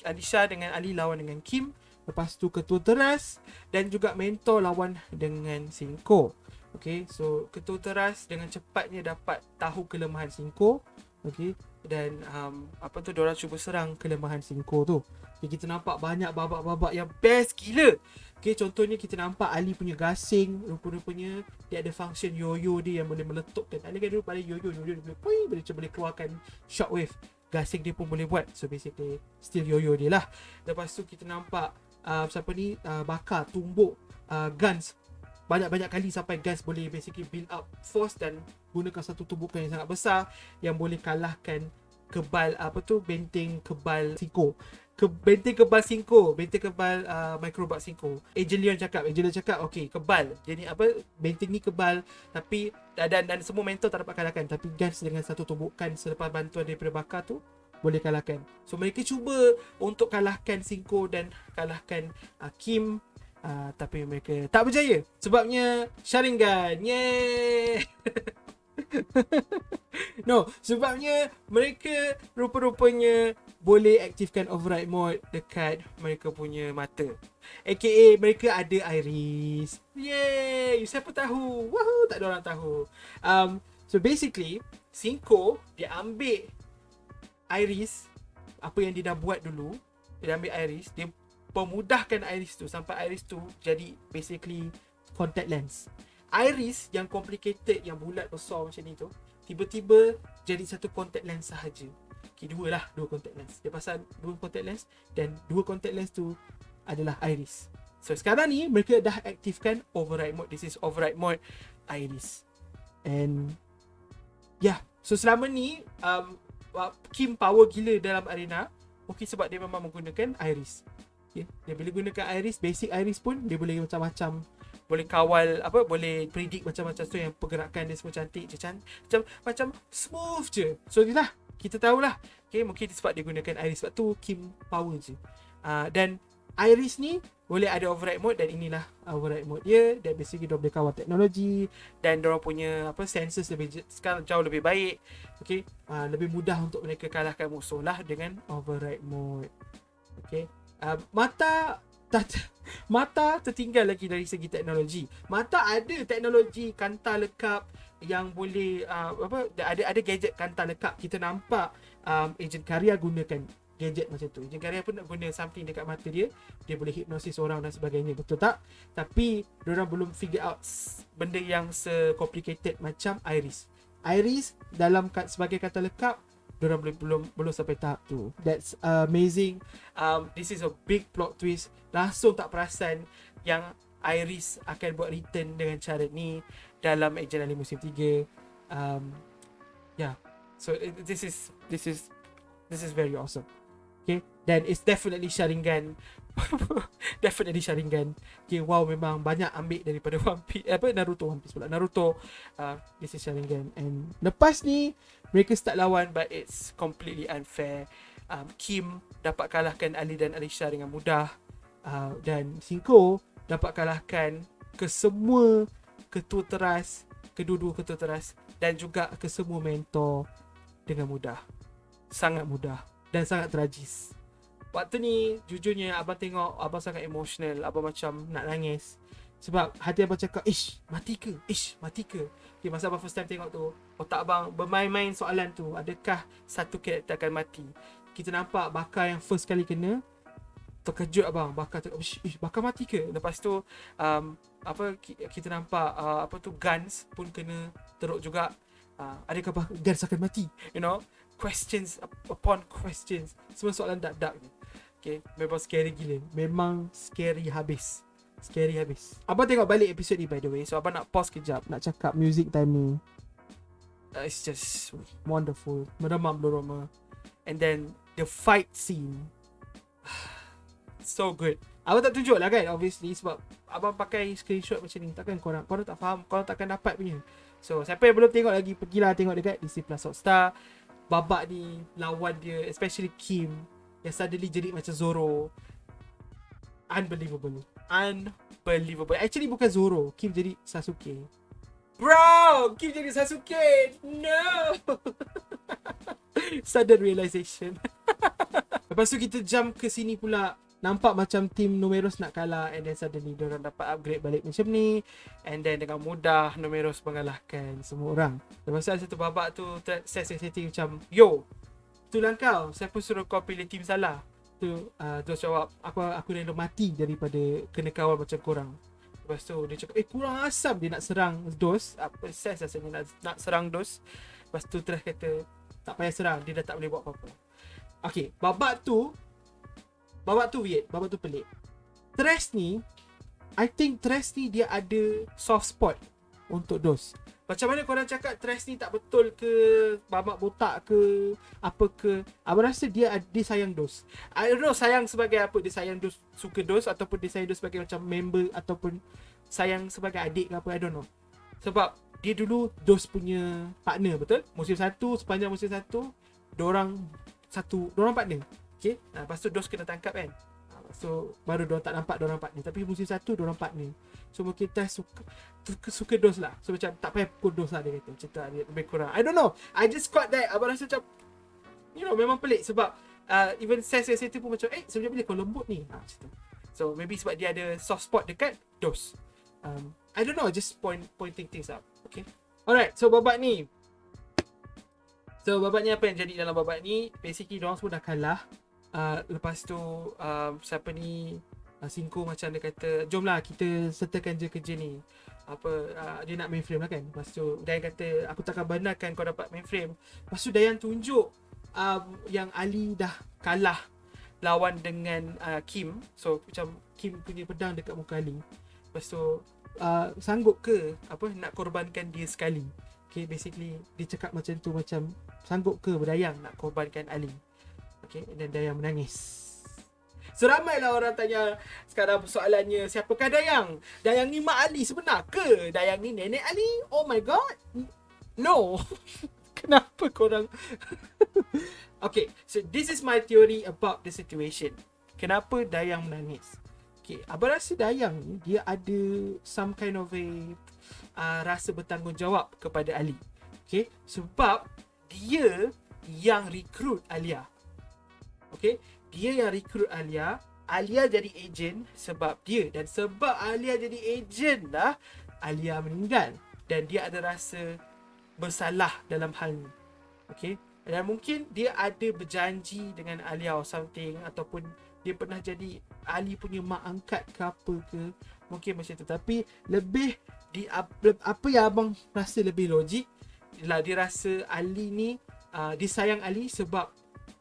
Alisha dengan Ali lawan dengan Kim. Lepas tu ketua teras dan juga mentor lawan dengan Singko. Okay, so ketua teras dengan cepatnya dapat tahu kelemahan Singko. Okay, dan diorang cuba serang kelemahan Singko tu. Okay, kita nampak banyak babak-babak yang best gila. Okay, contohnya kita nampak Ali punya gasing, rupa-rupanya dia ada function yo-yo dia yang boleh meletupkan. Ali kan dulu pada yo-yo dia boleh keluarkan shockwave. Gasing dia pun boleh buat. So basically still yo-yo dia lah. Lepas tu kita nampak bakar, tumbuk guns banyak-banyak kali sampai guns boleh basically build up force dan gunakan satu tumbukan yang sangat besar yang boleh kalahkan benteng kebal Singko. Benteng kebal Microbot Singko. Agent Leon cakap okay, kebal. Jadi benteng ni kebal tapi dan semua mentor tak dapat kalahkan, tapi guns dengan satu tumbukan selepas bantuan daripada bakar tu boleh kalahkan. So mereka cuba untuk kalahkan Singko dan kalahkan Kim. Tapi mereka tak berjaya. Sebabnya Sharingan. Yeay. No, sebabnya mereka rupa-rupanya boleh aktifkan override mode dekat mereka punya mata. AKA mereka ada iris. Yeay. Siapa tahu? Woohoo, tak ada orang tahu. So basically Singko dia ambil iris apa yang dia dah buat dulu. Dia ambil iris, dia pemudahkan iris tu sampai iris tu jadi basically contact lens. Iris yang complicated, yang bulat besar macam ni tu, tiba-tiba jadi satu contact lens sahaja. Okay, dua contact lens. Dia pasang dua contact lens dan dua contact lens tu adalah iris. So sekarang ni mereka dah aktifkan override mode. This is override mode iris. And yeah, so selama ni Kim power gila dalam arena. Okay, sebab dia memang menggunakan iris. Okay. Dia boleh gunakan iris, basic iris pun dia boleh macam-macam, boleh kawal boleh predict macam-macam. So yang pergerakan dia semua cantik je, macam smooth je. So inilah kita tahulah. Okay, mungkin sebab dia gunakan iris, sebab tu Kim power je. Dan iris ni boleh ada override mode, dan inilah override mode dia. Dan basically dia boleh kawal teknologi dan diorang punya sensors sekarang jauh lebih baik. Okay, lebih mudah untuk mereka kalahkan musuh lah dengan override mode. Okay, Mata tertinggal lagi dari segi teknologi. Mata ada teknologi kanta lekap yang boleh ada gadget kanta lekap. Kita nampak Agent Karya gunakan gadget macam tu. Agent Karya pun nak guna something dekat mata dia. Dia boleh hipnosis orang dan sebagainya, betul tak? Tapi diorang belum figure out benda yang se-complicated macam iris. Iris sebagai kata lekap, diorang belum sampai tahap tu. That's amazing. This is a big plot twist. Langsung tak perasan yang Iris akan buat return dengan cara ni dalam Agent Ali musim 3. Yeah. So this is very awesome. Okay, dan it's definitely Sharingan. Definitely Sharingan. Okay, wow, memang banyak ambil daripada Naruto. This is Sharingan. And lepas ni mereka start lawan, but it's completely unfair. Kim dapat kalahkan Ali dan Alisha dengan mudah. Dan Singko dapat kalahkan kesemua ketua teras, kedua-dua ketua teras, dan juga kesemua mentor dengan mudah. Sangat mudah dan sangat tragis. Waktu ni jujurnya abang tengok, abang sangat emotional. Abang macam nak nangis. Sebab hati abang cakap, mati ke? Okay, masa abang first time tengok tu, otak abang bermain-main soalan tu. Adakah satu karakter akan mati? Kita nampak Bakar yang first kali kena, terkejut abang. Bakar mati ke? Lepas tu kita nampak Guns pun kena teruk juga. Adakah Guns akan mati? You know, questions upon questions. Semua soalan dark-dark ni. Okay, memang scary gila. Memang scary habis. Abang tengok balik episod ni by the way. So abang nak pause kejap, nak cakap music time ni, it's just wonderful. Meremam doroma. And then the fight scene, so good. Abang tak tunjuk lah kan, obviously, sebab abang pakai screenshot macam ni. Takkan korang tak faham, korang takkan dapat punya. So siapa yang belum tengok lagi, pergilah tengok dekat Disney Plus Hotstar. Babak ni, lawan dia, especially Kim, yang suddenly jadi macam Zoro. Unbelievable. Actually bukan Zoro, Kim jadi Sasuke. Bro, Kim jadi Sasuke. No. Sudden realization. Lepas tu kita jump ke sini pula. nampak macam team Numeros nak kalah, and then suddenly diorang dapat upgrade balik macam ni, and then dengan mudah Numeros mengalahkan semua orang. Lepas tu ada satu babak tu saya setting macam, yo, itulah kau, siapa suruh kau pilih team salah? Tu Dos jawab, aku rela mati daripada kena kawal macam korang. Lepas tu dia cakap, kurang asam, dia nak serang Dos. Apa sense rasanya nak serang Dos. Lepas tu terus kata, tak payah serang, dia dah tak boleh buat apa-apa. Okay, babak tu weird, babak tu pelik. Thresh ni, I think Thresh ni dia ada soft spot untuk Dos. Macam mana korang cakap Thresh ni tak betul ke, babak botak ke, apa ke, abang rasa dia sayang Dos. I don't know sayang sebagai apa, dia sayang Dos, suka Dos, ataupun dia sayang Dos sebagai macam member, ataupun sayang sebagai adik ke apa, I don't know. Sebab dia dulu Dos punya partner, betul? Musim 1, sepanjang musim 1, dorang partner. Okay? Lepas tu Dos kena tangkap kan. So baru diorang tak nampak diorang partner. Tapi musim 1 diorang partner. So mungkin Thresh suka Dos lah. So macam tak payah pukul Dos lah, dia kata. Macam tu dia lebih kurang, I don't know, I just caught that. Abang rasa macam, memang pelik. Sebab even Sess situ pun macam, sebenarnya bila kau lembut ni, macam tu. So maybe sebab dia ada soft spot dekat Dos. I don't know, just pointing things out. Okay, alright. So babak ni apa yang jadi dalam babak ni, basically diorang semua dah kalah. Lepas tu siapa ni, Singko macam dia kata, jomlah kita sertakan je kerja ni. Dia nak mainframe lah kan. Lepas tu Dayan kata, aku takkan benarkan kau dapat mainframe. Lepas tu Dayan tunjuk yang Ali dah kalah lawan dengan Kim. So macam Kim punya pedang dekat muka Ali. Lepas tu sanggup ke nak korbankan dia sekali. Okay, basically dia cakap macam tu, macam sanggup ke berdayang nak korbankan Ali. Okay, dan Dayang menangis. So ramailah orang tanya sekarang persoalannya, siapakah Dayang? Dayang ni Mak Ali sebenar ke? Dayang ni Nenek Ali? Oh my god. No. Kenapa korang Okay, so this is my theory about the situation. Kenapa Dayang menangis? Okay, abang rasa Dayang ni dia ada some kind of rasa bertanggungjawab kepada Ali. Okay, sebab dia yang recruit Alia. Okay, dia yang recruit Alia. Alia jadi ejen sebab dia. Dan sebab Alia jadi ejen lah, Alia meninggal. Dan dia ada rasa bersalah dalam hal ni. Okay, dan mungkin dia ada berjanji dengan Alia or something, ataupun dia pernah jadi Ali punya mak angkat ke apa ke. Mungkin macam tu. Tapi lebih apa yang abang rasa lebih logik lah, dia rasa Ali ni dia sayang Ali sebab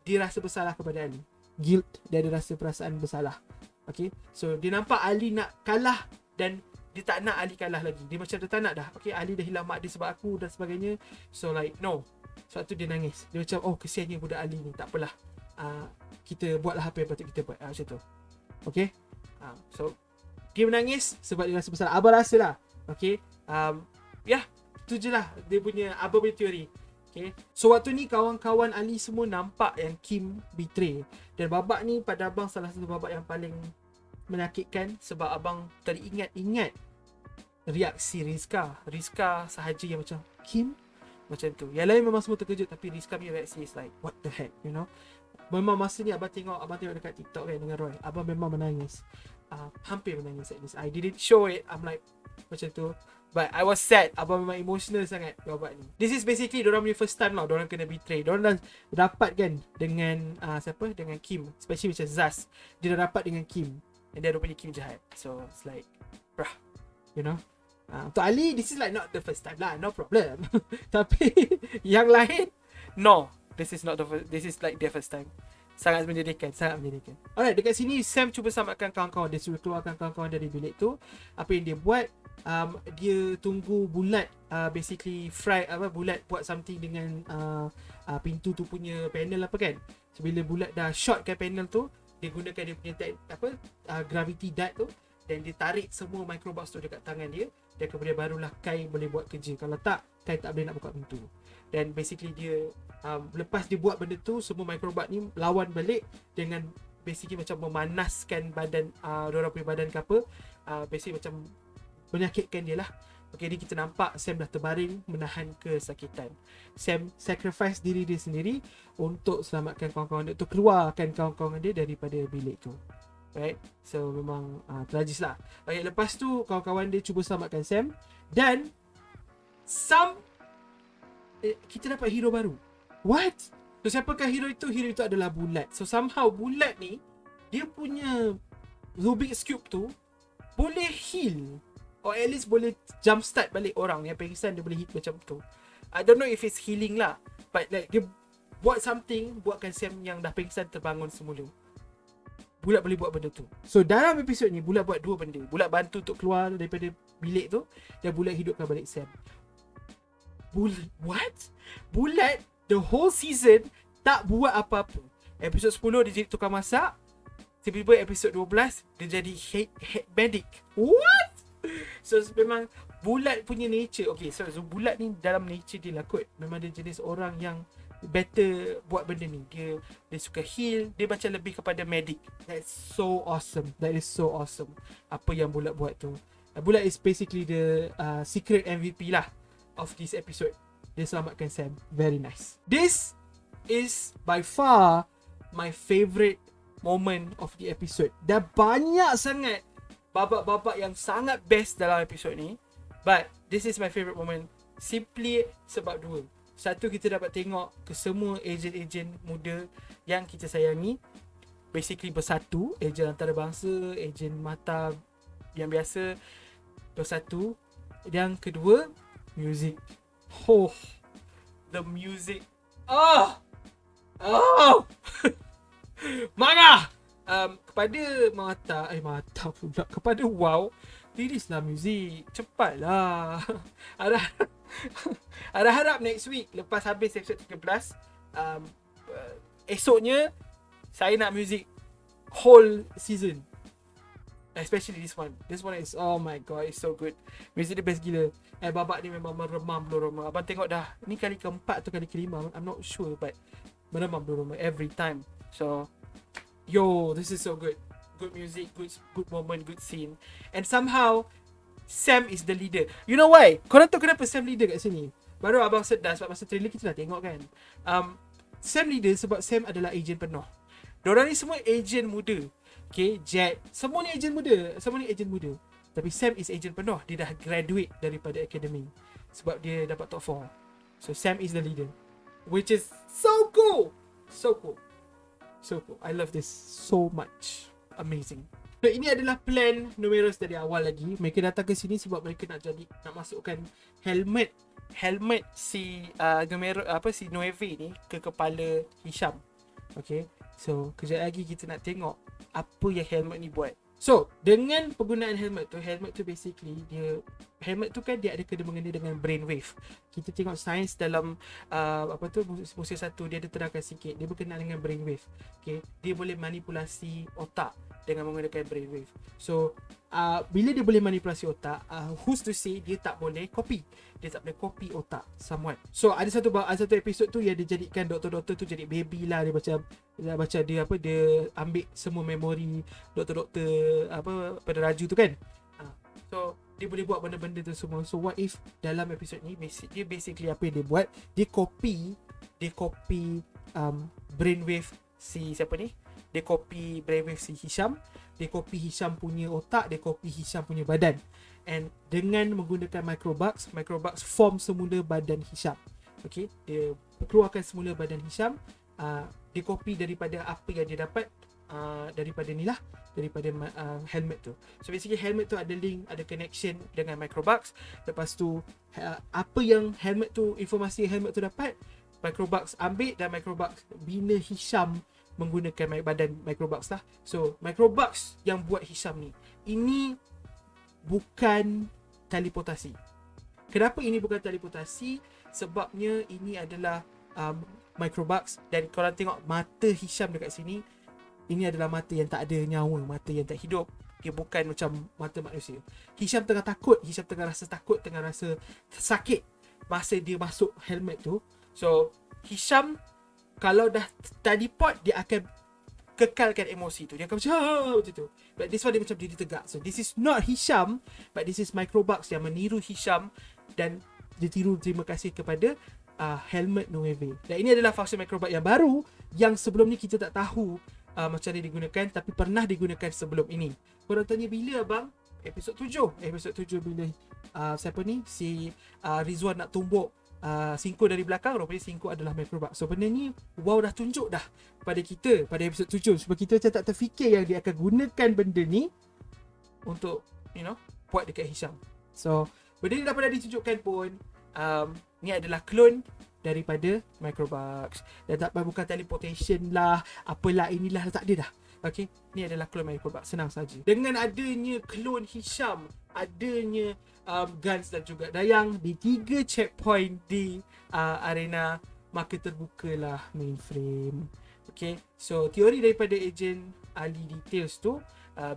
dia rasa bersalah kepada Ali. Guilt, dia ada rasa perasaan bersalah. Okay, so dia nampak Ali nak kalah dan dia tak nak Ali kalah lagi. Dia macam dia tak nak dah. Okay, Ali dah hilang mak dia sebab aku dan sebagainya. So like no. Sebab tu dia nangis. Dia macam, kesiannya budak Ali ni. Tak apalah, kita buatlah apa yang patut kita buat. Macam tu. Okay, so dia menangis sebab dia rasa bersalah. Abang rasa lah. Okay, tu je lah dia punya, abang punya teori. Okay, so waktu ni kawan-kawan Ali semua nampak yang Kim betray. Dan babak ni pada abang salah satu babak yang paling menyakitkan, sebab abang teringat-ingat reaksi Rizka sahaja yang macam, Kim? Macam tu. Yang lain memang semua terkejut, tapi Rizka punya reaksi is like, what the heck, Memang masa ni abang tengok dekat TikTok kan dengan Roy, abang memang menangis. Hampir menangis at least. I didn't show it, I'm like macam tu. But I was sad. Abang memang emotional sangat babak ni. This is basically diorang punya first time lah diorang kena betray. Diorang dah rapat kan dengan siapa? Dengan Kim. Especially macam Zaz, dia dah rapat dengan Kim, and dia rupanya Kim jahat. So it's like, bruh, untuk Ali, this is like not the first time lah, no problem. Tapi yang lain, no, this is like their first time. Sangat menyedihkan. Alright, dekat sini Sam cuba selamatkan kawan-kawan. Dia suruh keluarkan kawan-kawan dari bilik tu. Apa yang dia buat, dia tunggu Bulat basically Bulat buat something dengan pintu tu punya panel apa kan. So bila Bulat dah shotkan panel tu, dia gunakan dia punya gravity dart tu, dan dia tarik semua microbox tu dekat tangan dia, dan kemudian barulah Kai boleh buat kerja. Kalau tak, Kai tak boleh nak buka pintu. Dan basically dia lepas dia buat benda tu, semua microbot ni lawan balik dengan basically macam memanaskan badan diorang punya badan ke apa, basically macam menyakitkan dia lah. Okay, ni kita nampak Sam dah terbaring menahan kesakitan. Sam sacrifice diri dia sendiri untuk selamatkan kawan-kawan dia, untuk keluarkan kawan-kawan dia daripada bilik tu. right? So memang tragis lah. Okay, lepas tu kawan-kawan dia cuba selamatkan Sam, dan Sam kita dapat hero baru. What? So siapakah hero itu? Hero itu adalah Bulat. So somehow Bulat ni dia punya Rubik's Cube tu boleh heal, or at least boleh jumpstart balik orang yang pengsan. Dia boleh hit macam tu. I don't know if it's healing lah, but like dia buat something, buatkan Sam yang dah pengsan terbangun semula. Bulat boleh buat benda tu. So dalam episod ni Bulat buat dua benda. Bulat bantu untuk keluar daripada bilik tu, dan Bulat hidupkan balik Sam. What? Bulat the whole season tak buat apa-apa. Episod 10 dia jadi tukang masak. Tiba-tiba episod 12 dia jadi head medic. What? So memang Bulat punya nature. Okay, so Bulat ni dalam nature dia lah kot. Memang dia jenis orang yang better buat benda ni. Dia suka heal. Dia macam lebih kepada medic. That's so awesome. That is so awesome. Apa yang Bulat buat tu. Bulat is basically the secret MVP lah of this episode. Dia selamatkan Sam. Very nice. This is by far my favourite moment of the episode. Dah banyak sangat babak-babak yang sangat best dalam episod ni, but this is my favourite moment simply sebab dua. Satu, kita dapat tengok kesemua ejen-ejen muda yang kita sayangi basically bersatu. Ejen antarabangsa, ejen mata yang biasa bersatu. Yang kedua, music. Oh, the music. Oh Marah. Kepada Mata pula, kepada Wow, rilislah muzik cepatlah. Harap next week lepas habis episode 13, esoknya saya nak muzik whole season, especially this one. This one is, oh my god, it's so good. Music dia best gila. Babak ni memang meremam belum. Abang tengok dah, ni kali keempat atau kali kelima, I'm not sure, but meremam belum every time. So this is so good. Good music, good moment, good scene. And somehow Sam is the leader. You know why? Korang tahu kenapa Sam leader kat sini? Baru abang sedar sebab masa trailer kita dah tengok kan. Sam leader sebab Sam adalah ejen penuh. Diorang ni semua ejen muda. Okay, Jet, semua ni ejen muda. Tapi Sam is ejen penuh. Dia dah graduate daripada academy sebab dia dapat top 4. So Sam is the leader, which is so cool. So cool. I love this so much. Amazing. So ini adalah plan Numerous dari awal lagi. Mereka datang ke sini sebab mereka nak masukkan helmet si si Nueve ni ke kepala Hisham. Okay, so kejap lagi kita nak tengok apa yang helmet ni buat. So dengan penggunaan helmet tu basically helmet tu kan dia ada kena-mengena dengan brainwave. Kita tengok sains dalam musim 1 dia ada terangkan sikit. Dia berkenaan dengan brainwave. Okay, dia boleh manipulasi otak dengan menggunakan brainwave. So bila dia boleh manipulasi otak, who's to say dia tak boleh copy. Dia tak boleh copy otak someone. So ada satu episod tu yang dia jadikan doktor-doktor tu jadi baby lah. Dia ambil semua memori doktor-doktor pada Raju tu kan. So dia boleh buat benda-benda tu semua. So what if dalam episod ni dia basically apa yang dia buat, dia copy brainwave si siapa ni. Dia copy brainwave si Hisham. Dia copy Hisham punya otak. Dia copy Hisham punya badan. And dengan menggunakan Microbugs form semula badan Hisham. Okay, dia keluarkan semula badan Hisham. Dia copy daripada apa yang dia dapat daripada helmet tu. So basically helmet tu ada link, ada connection dengan Microbugs. Lepas tu apa yang informasi yang helmet tu dapat, Microbugs ambil dan Microbugs bina Hisham menggunakan badan Microbugs lah. So Microbugs yang buat Hisham ni, ini bukan teleportasi. Kenapa ini bukan teleportasi? Sebabnya ini adalah Microbugs. Dan korang tengok mata Hisham dekat sini, ini adalah mata yang tak ada nyawa, mata yang tak hidup. Dia bukan macam mata manusia. Hisham tengah takut, Hisham tengah rasa takut, tengah rasa sakit masa dia masuk helmet tu. So Hisham kalau dah teleport, dia akan kekalkan emosi tu. Dia akan macam tu. But this one dia macam diri tegak. So this is not Hisham, but this is Microbugs yang meniru Hisham dan dia tiru terima kasih kepada helmet Nueve. Dan ini adalah fungsi Microbugs yang baru yang sebelum ni kita tak tahu macam mana digunakan, tapi pernah digunakan sebelum ini. Korang tanya bila abang? Episod 7. Episod 7 bila siapa ni? Si Rizwan nak tumbuk Singko dari belakang. Rupanya Singko adalah Microbug. So benda ni WoW dah tunjuk dah pada kita pada episod 7. Sebab kita macam tak terfikir yang dia akan gunakan benda ni untuk buat dekat Hisham. So benda ni dah pernah ditunjukkan pun. Ni adalah clone daripada Microbugs. Dan tak bukan teleportation lah, apalah inilah, tak ada dah. Okay, ni adalah clone Microbugs. Senang saja. Dengan adanya clone Hisham, adanya Guns dan juga Dayang di 3 checkpoint di arena, maka terbukalah mainframe. Okay, so teori daripada ejen Ali Details tu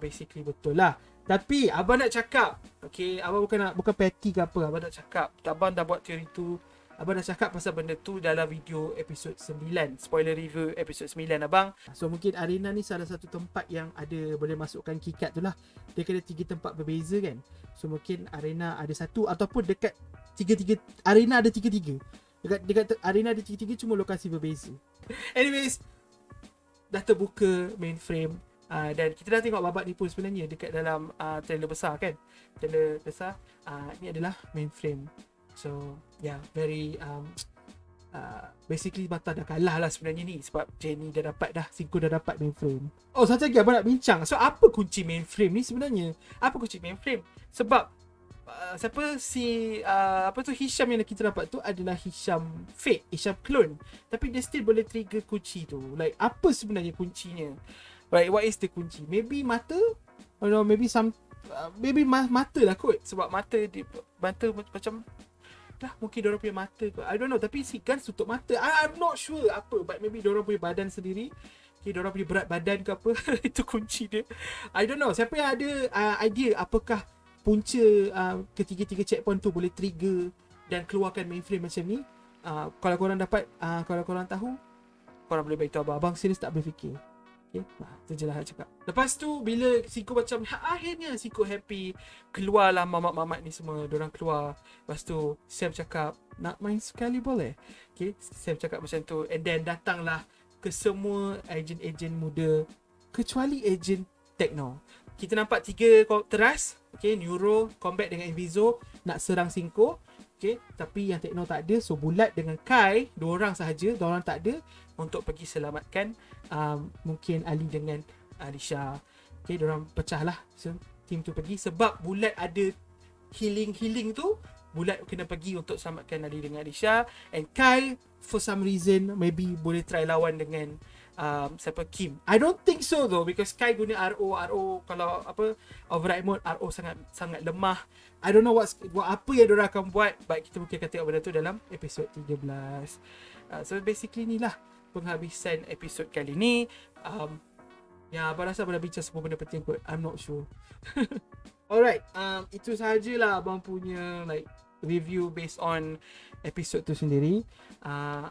basically betul lah. Tapi abang nak cakap, okay, abang bukan petty ke apa, abang nak cakap, abang dah buat teori tu, abang dah cakap pasal benda tu dalam video episod 9, spoiler review episod 9 abang. So mungkin arena ni salah satu tempat yang ada boleh masukkan keycard tu lah. Dia kena 3 tempat berbeza kan. So mungkin arena ada satu, ataupun dekat 3 arena ada 3. Dekat arena ada 3 cuma lokasi berbeza. Anyways, dah terbuka mainframe. Dan kita dah tengok babat ni pun sebenarnya dekat dalam trailer besar kan. Trailer besar. Ni adalah mainframe. So yeah, very basically Bata dah kalah lah sebenarnya ni. Sebab Jenny dah dapat dah, Singko dah dapat mainframe. Oh, satu lagi abang nak bincang. So apa kunci mainframe ni sebenarnya? Apa kunci mainframe? Sebab Hisham yang kita dapat tu adalah Hisham fake, Hisham clone. Tapi dia still boleh trigger kunci tu. Like apa sebenarnya kuncinya? Right, what is the kunci? Maybe mata? Or no, maybe maybe mata lah kot. Sebab mata macam mungkin diorang punya mata kot. I don't know. Tapi si Guns tutup mata. I'm not sure apa. But maybe diorang punya badan sendiri. Okay, diorang punya berat badan ke apa. Itu kunci dia. I don't know. Siapa yang ada idea apakah punca ketiga-tiga checkpoint tu boleh trigger dan keluarkan mainframe macam ni? Kalau korang dapat, kalau korang tahu, korang boleh beritahu abang. Abang serius tak berfikir. Okay, itu je lah cakap. Lepas tu bila Singko macam akhirnya Singko happy, keluarlah mamat-mamat ni semua, diorang keluar. Lepas tu Sam cakap nak main sekali boleh. Okay, Sam cakap macam tu. And then datanglah ke semua ejen-ejen muda kecuali ejen Tekno. Kita nampak 3 teras. Okay, Neuro combat dengan Invizo nak serang Singko. Okay, tapi yang Tekno tak ada. So Bulat dengan Kai, 2 orang sahaja, 2 orang tak ada untuk pergi selamatkan mungkin Ali dengan Alisha. Okay, diorang pecah lah. So team tu pergi sebab Bulat ada healing tu. Bulat kena pergi untuk selamatkan Ali dengan Alisha. And Kai for some reason maybe boleh try lawan dengan siapa, Kim. I don't think so though, because Kai guna RO kalau override mode, RO sangat lemah. I don't know apa yang diorang akan buat, but kita mungkin akan tengok benda tu dalam episod 13. So basically ni lah penghabisan episod kali ni. Ya, abang rasa abang dah bincang semua benda penting kot. I'm not sure. Alright, itu sahajalah abang punya like review based on episod tu sendiri.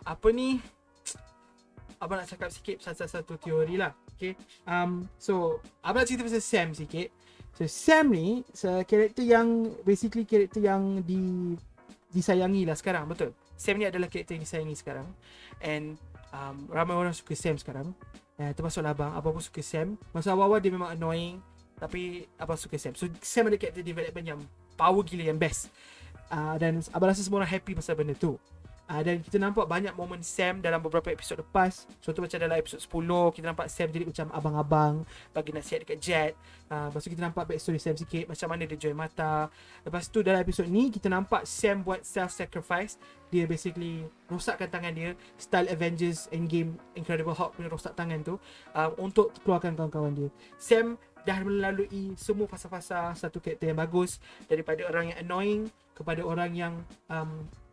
Apa ni, abang nak cakap sikit pasal satu teori lah. Okay, so abang nak cerita pasal Sam sikit. So Sam ni karakter yang basically karakter yang disayangi lah sekarang, betul. Sam ni adalah karakter yang disayangi sekarang. And ramai orang suka Sam sekarang. Termasuklah abang pun suka Sam. Masa awal-awal dia memang annoying, tapi abang suka Sam. So Sam ada karakter development yang power gila, yang best. Dan abang rasa semua orang happy pasal benda tu. Dan kita nampak banyak momen Sam dalam beberapa episod lepas. Contoh macam dalam episod 10, kita nampak Sam jadi macam abang-abang, bagi nasihat dekat Jet. Lepas tu kita nampak backstory Sam sikit, macam mana dia join mata. Lepas tu dalam episod ni kita nampak Sam buat self-sacrifice. Dia basically rosakkan tangan dia, style Avengers Endgame Incredible Hulk punya rosak tangan tu, untuk keluarkan kawan-kawan dia. Sam dah melalui semua fasa-fasa satu karakter yang bagus, daripada orang yang annoying kepada orang yang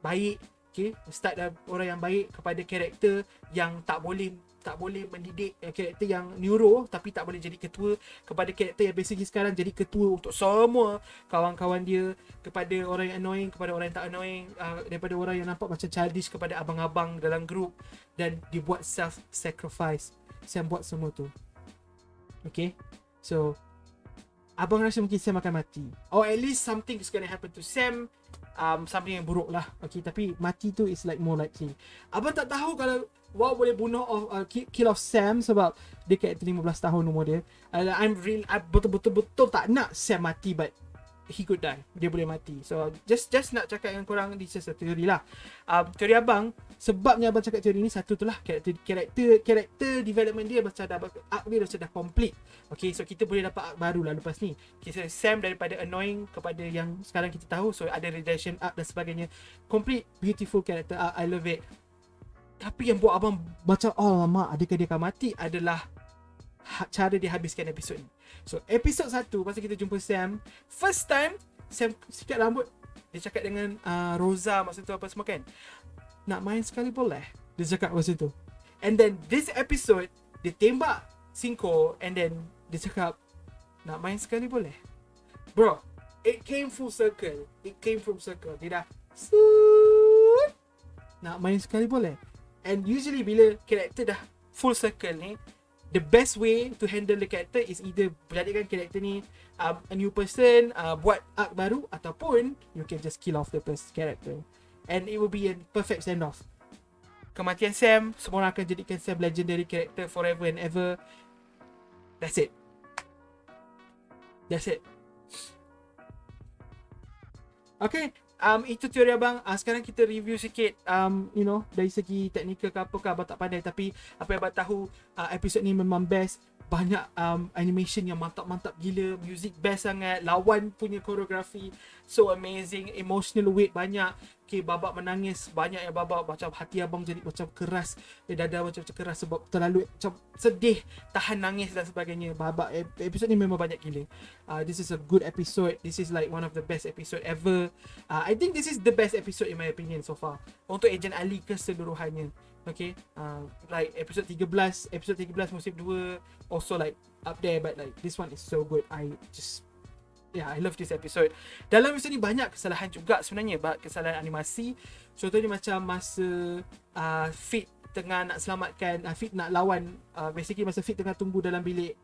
baik. Okay, start dari orang yang baik kepada karakter yang tak boleh mendidik, karakter yang neuro tapi tak boleh jadi ketua, kepada karakter yang basically sekarang jadi ketua untuk semua kawan-kawan dia, kepada orang yang annoying, kepada orang yang tak annoying, daripada orang yang nampak macam childish kepada abang-abang dalam group, dan dia buat self-sacrifice. Sam buat semua tu. Okay, so abang rasa mungkin Sam akan mati, or at least something is gonna happen to Sam. Something yang buruk lah. Okay, tapi mati tu is like more likely. Abang tak tahu kalau Wow boleh bunuh kill off Sam sebab dia karakter 15 tahun umur dia. I betul-betul tak nak Sam mati, but he could die. Dia boleh mati. So just nak cakap dengan korang, this is a theory lah. Teori abang, sebabnya abang cakap teori ni satu tu lah, karakter development dia macam dah, arc dia macam dah complete. Okay, so kita boleh dapat arc baru lah lepas ni. Kisah Sam daripada annoying kepada yang sekarang kita tahu, so ada redemption arc dan sebagainya. Complete beautiful character arc, I love it. Tapi yang buat abang macam alamak, adakah dia akan mati adalah cara dia habiskan episod ni. So episod 1, masa kita jumpa Sam, first time Sam sikat rambut, dia cakap dengan Rosa masa tu apa semua kan, nak main sekali boleh, dia cakap masa tu. And then this episode dia tembak Cinco, and then dia cakap nak main sekali boleh. Bro, it came full circle. Dia dah nak main sekali boleh. And usually bila karakter dah full circle ni, the best way to handle the character is either jadikan karakter ni a new person, buat arc baru, ataupun you can just kill off the first character. And it will be a perfect send-off. Kematian Sam, semua orang akan jadikan Sam legendary character forever and ever. That's it. Okay, itu teori abang. Sekarang kita review sikit, dari segi teknikal ke apa ke, abang tak pandai, tapi apa yang abang tahu, episod ni memang best. Banyak animation yang mantap-mantap gila, music best sangat, lawan punya koreografi so amazing, emotional weight banyak. Okay, babak menangis banyak yang babak macam hati abang jadi macam keras, dada macam keras sebab terlalu macam sedih, tahan nangis dan sebagainya. Babak episod ni memang banyak gila. This is a good episode. This is like one of the best episode ever. I think this is the best episode in my opinion so far untuk Agent Ali keseluruhannya. Okay, like episode 13 musim 2 also like up there, but like this one is so good. I love this episode. Dalam episode ni banyak kesalahan juga sebenarnya, kesalahan animasi. Contohnya macam masa Fit tengah nak selamatkan, Fit nak lawan, basically masa Fit tengah tunggu dalam bilik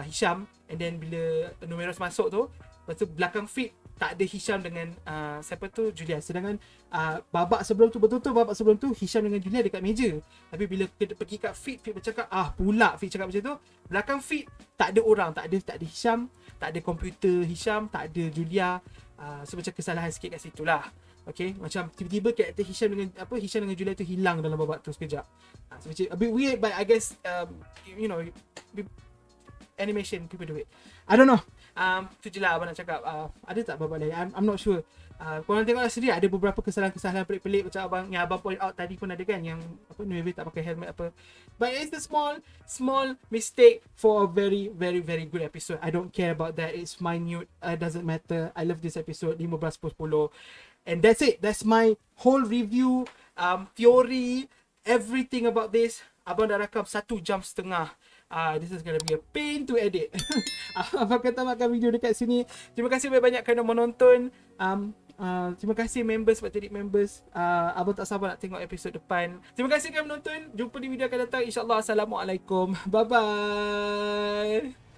Hisham, and then bila Numeros masuk tu, lepas tu belakang Fit tak ada Hisham dengan Julia. Sedangkan babak sebelum tu Hisham dengan Julia dekat meja. Tapi bila pergi kat Fit bercakap, pula Fit cakap macam tu, belakang Fit tak ada orang, tak ada Hisham, tak ada komputer Hisham, tak ada Julia. So macam kesalahan sikit kat situ lah. Okay, macam tiba-tiba karakter Hisham dengan Julia tu hilang dalam babak tu sekejap. So macam a bit weird, but I guess animation people do it. I don't know. Tu je lah abang nak cakap. Ada tak babak lain? I'm not sure. Korang tengoklah sendiri, ada beberapa kesalahan-kesalahan pelik-pelik macam yang abang point out tadi pun ada kan, yang Nueve tak pakai helmet apa. But it's a small mistake for a very very very good episode. I don't care about that. It's minute. Doesn't matter. I love this episode 15/10. And that's it. That's my whole review, theory, everything about this. Abang dah rakam 1 jam setengah. This is gonna be a pain to edit. Abang akan tamatkan video dekat sini. Terima kasih banyak-banyak kerana menonton. Terima kasih members, sebab jadi members. Abang tak sabar nak tengok episod depan. Terima kasih kerana menonton. Jumpa di video akan datang, InsyaAllah. Assalamualaikum. Bye-bye.